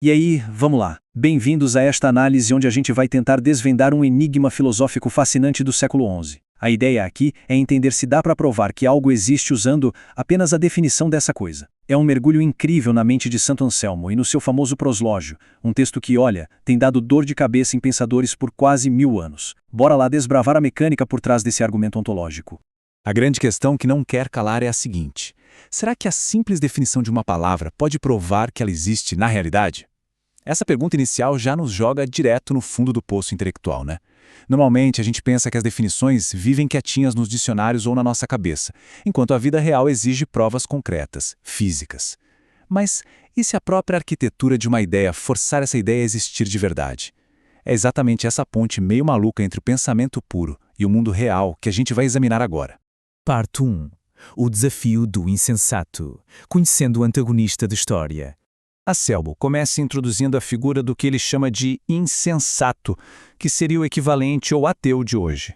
E aí, vamos lá. Bem-vindos a esta análise onde a gente vai tentar desvendar um enigma filosófico fascinante do século XI. A ideia aqui é entender se dá para provar que algo existe usando apenas a definição dessa coisa. É um mergulho incrível na mente de Santo Anselmo e no seu famoso proslógio, um texto que, olha, tem dado dor de cabeça em pensadores por quase 1000 anos. Bora lá desbravar a mecânica por trás desse argumento ontológico. A grande questão que não quer calar é a seguinte: será que a simples definição de uma palavra pode provar que ela existe na realidade? Essa pergunta inicial já nos joga direto no fundo do poço intelectual, né? Normalmente a gente pensa que as definições vivem quietinhas nos dicionários ou na nossa cabeça, enquanto a vida real exige provas concretas, físicas. Mas e se a própria arquitetura de uma ideia forçar essa ideia a existir de verdade? É exatamente essa ponte meio maluca entre o pensamento puro e o mundo real que a gente vai examinar agora. Parte 1. O desafio do insensato, conhecendo o antagonista da história. Anselmo começa introduzindo a figura do que ele chama de insensato, que seria o equivalente ao ateu de hoje.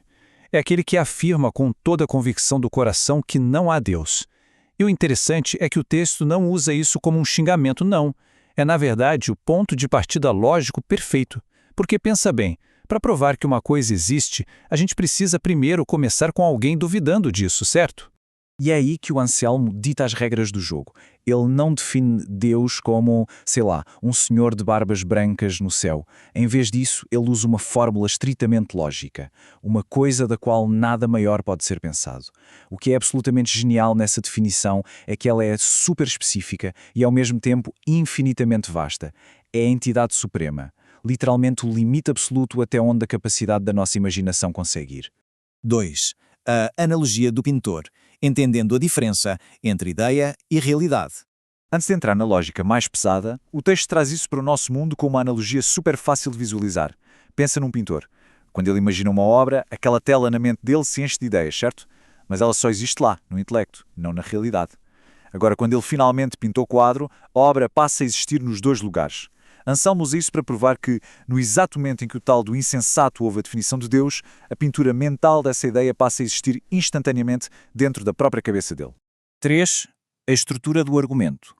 É aquele que afirma com toda a convicção do coração que não há Deus. E o interessante é que o texto não usa isso como um xingamento, não. É, na verdade, o ponto de partida lógico perfeito. Porque, pensa bem, para provar que uma coisa existe, a gente precisa primeiro começar com alguém duvidando disso, certo? E é aí que o Anselmo dita as regras do jogo. Ele não define Deus como, sei lá, um senhor de barbas brancas no céu. Em vez disso, ele usa uma fórmula estritamente lógica. Uma coisa da qual nada maior pode ser pensado. O que é absolutamente genial nessa definição é que ela é super específica e, ao mesmo tempo, infinitamente vasta. É a entidade suprema. Literalmente o limite absoluto até onde a capacidade da nossa imaginação consegue ir. 2. A analogia do pintor, entendendo a diferença entre ideia e realidade. Antes de entrar na lógica mais pesada, o texto traz isso para o nosso mundo com uma analogia super fácil de visualizar. Pensa num pintor. Quando ele imagina uma obra, aquela tela na mente dele se enche de ideias, certo? Mas ela só existe lá, no intelecto, não na realidade. Agora, quando ele finalmente pintou o quadro, a obra passa a existir nos dois lugares. Anselmo usa isso para provar que, no exato momento em que o tal do insensato ouve a definição de Deus, a pintura mental dessa ideia passa a existir instantaneamente dentro da própria cabeça dele. 3. A estrutura do argumento.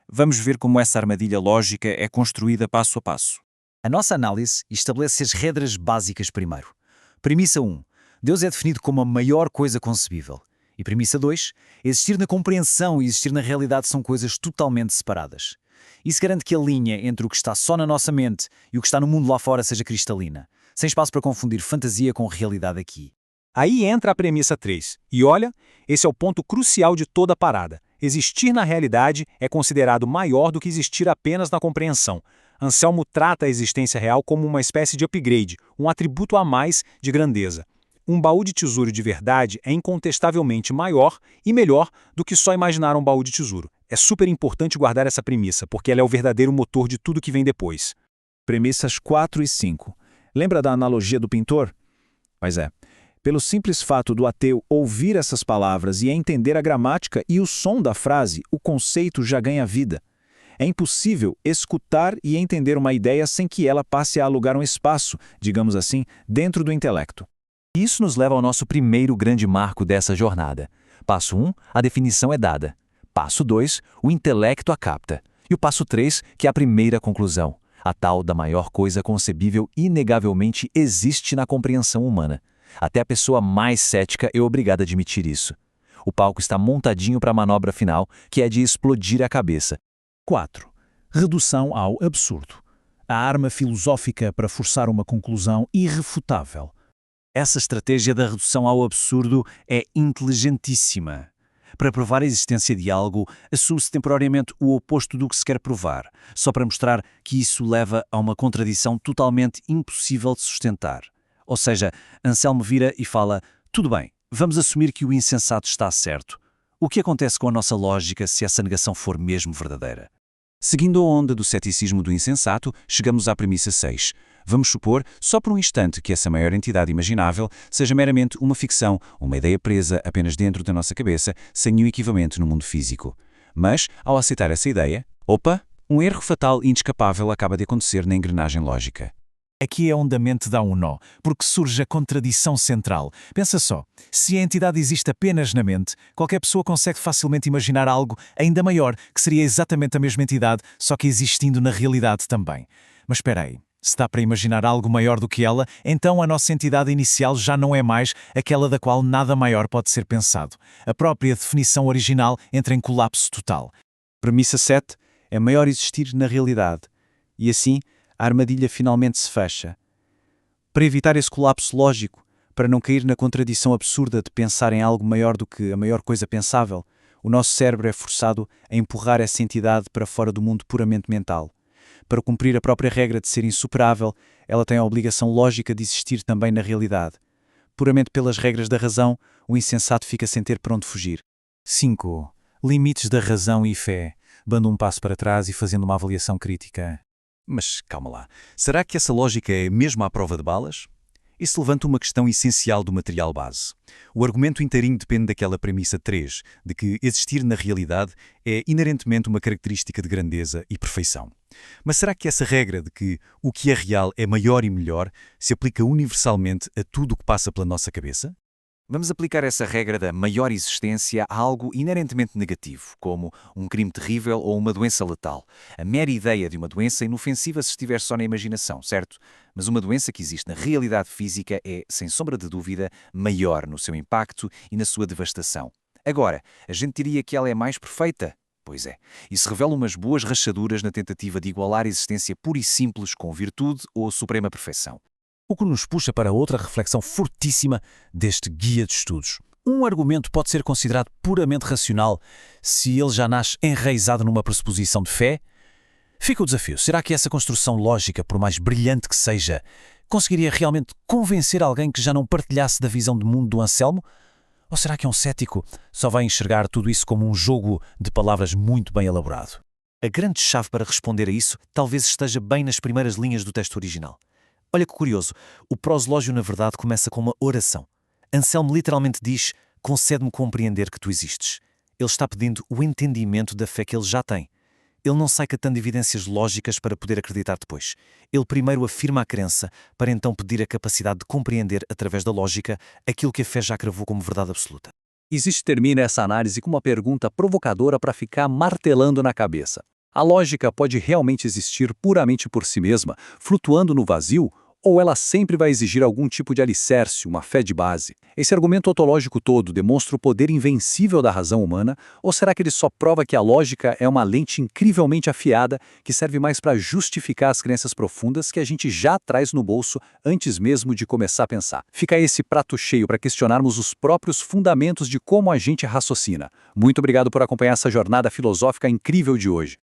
Vamos ver como essa armadilha lógica é construída passo a passo. A nossa análise estabelece as regras básicas primeiro. Premissa 1. Deus é definido como a maior coisa concebível. E premissa 2. Existir na compreensão e existir na realidade são coisas totalmente separadas. Isso garante que a linha entre o que está só na nossa mente e o que está no mundo lá fora seja cristalina, sem espaço para confundir fantasia com realidade aqui. Aí entra a premissa 3. E olha, esse é o ponto crucial de toda a parada. Existir na realidade é considerado maior do que existir apenas na compreensão. Anselmo trata a existência real como uma espécie de upgrade, um atributo a mais de grandeza. Um baú de tesouro de verdade é incontestavelmente maior e melhor do que só imaginar um baú de tesouro. É super importante guardar essa premissa, porque ela é o verdadeiro motor de tudo que vem depois. Premissas 4 e 5. Lembra da analogia do pintor? Pois é. Pelo simples fato do ateu ouvir essas palavras e entender a gramática e o som da frase, o conceito já ganha vida. É impossível escutar e entender uma ideia sem que ela passe a alugar um espaço, digamos assim, dentro do intelecto. Isso nos leva ao nosso primeiro grande marco dessa jornada. Passo 1, a definição é dada. Passo 2, o intelecto a capta. E o passo 3, que é a primeira conclusão. A tal da maior coisa concebível inegavelmente existe na compreensão humana. Até a pessoa mais cética é obrigada a admitir isso. O palco está montadinho para a manobra final, que é de explodir a cabeça. 4. Redução ao absurdo. A arma filosófica para forçar uma conclusão irrefutável. Essa estratégia da redução ao absurdo é inteligentíssima. Para provar a existência de algo, assume-se temporariamente o oposto do que se quer provar, só para mostrar que isso leva a uma contradição totalmente impossível de sustentar. Ou seja, Anselmo vira e fala: tudo bem, vamos assumir que o insensato está certo. O que acontece com a nossa lógica se essa negação for mesmo verdadeira? Seguindo a onda do ceticismo do insensato, chegamos à premissa 6. Vamos supor, só por um instante, que essa maior entidade imaginável seja meramente uma ficção, uma ideia presa apenas dentro da nossa cabeça, sem nenhum equivalente no mundo físico. Mas, ao aceitar essa ideia, um erro fatal e inescapável acaba de acontecer na engrenagem lógica. Aqui é onde a mente dá um nó, porque surge a contradição central. Pensa só, se a entidade existe apenas na mente, qualquer pessoa consegue facilmente imaginar algo ainda maior, que seria exatamente a mesma entidade, só que existindo na realidade também. Mas espera aí, se dá para imaginar algo maior do que ela, então a nossa entidade inicial já não é mais aquela da qual nada maior pode ser pensado. A própria definição original entra em colapso total. Premissa 7 é maior existir na realidade. E assim, a armadilha finalmente se fecha. Para evitar esse colapso lógico, para não cair na contradição absurda de pensar em algo maior do que a maior coisa pensável, o nosso cérebro é forçado a empurrar essa entidade para fora do mundo puramente mental. Para cumprir a própria regra de ser insuperável, ela tem a obrigação lógica de existir também na realidade. Puramente pelas regras da razão, o insensato fica sem ter para onde fugir. 5. Limites da razão e fé, dando um passo para trás e fazendo uma avaliação crítica. Mas calma lá, será que essa lógica é mesmo à prova de balas? Isso levanta uma questão essencial do material base. O argumento inteirinho depende daquela premissa 3, de que existir na realidade é inerentemente uma característica de grandeza e perfeição. Mas será que essa regra de que o que é real é maior e melhor se aplica universalmente a tudo o que passa pela nossa cabeça? Vamos aplicar essa regra da maior existência a algo inerentemente negativo, como um crime terrível ou uma doença letal. A mera ideia de uma doença é inofensiva se estiver só na imaginação, certo? Mas uma doença que existe na realidade física é, sem sombra de dúvida, maior no seu impacto e na sua devastação. Agora, a gente diria que ela é mais perfeita? Pois é, isso revela umas boas rachaduras na tentativa de igualar a existência pura e simples com virtude ou suprema perfeição. O que nos puxa para outra reflexão fortíssima deste guia de estudos. Um argumento pode ser considerado puramente racional se ele já nasce enraizado numa pressuposição de fé? Fica o desafio. Será que essa construção lógica, por mais brilhante que seja, conseguiria realmente convencer alguém que já não partilhasse da visão de mundo do Anselmo? Ou será que um cético só vai enxergar tudo isso como um jogo de palavras muito bem elaborado? A grande chave para responder a isso talvez esteja bem nas primeiras linhas do texto original. Olha que curioso, o proslógio na verdade começa com uma oração. Anselmo literalmente diz, concede-me compreender que tu existes. Ele está pedindo o entendimento da fé que ele já tem. Ele não sai catando evidências lógicas para poder acreditar depois. Ele primeiro afirma a crença, para então pedir a capacidade de compreender, através da lógica, aquilo que a fé já cravou como verdade absoluta. Existe termina essa análise com uma pergunta provocadora para ficar martelando na cabeça. A lógica pode realmente existir puramente por si mesma, flutuando no vazio, ou ela sempre vai exigir algum tipo de alicerce, uma fé de base? Esse argumento ontológico todo demonstra o poder invencível da razão humana, ou será que ele só prova que a lógica é uma lente incrivelmente afiada que serve mais para justificar as crenças profundas que a gente já traz no bolso antes mesmo de começar a pensar? Fica esse prato cheio para questionarmos os próprios fundamentos de como a gente raciocina. Muito obrigado por acompanhar essa jornada filosófica incrível de hoje.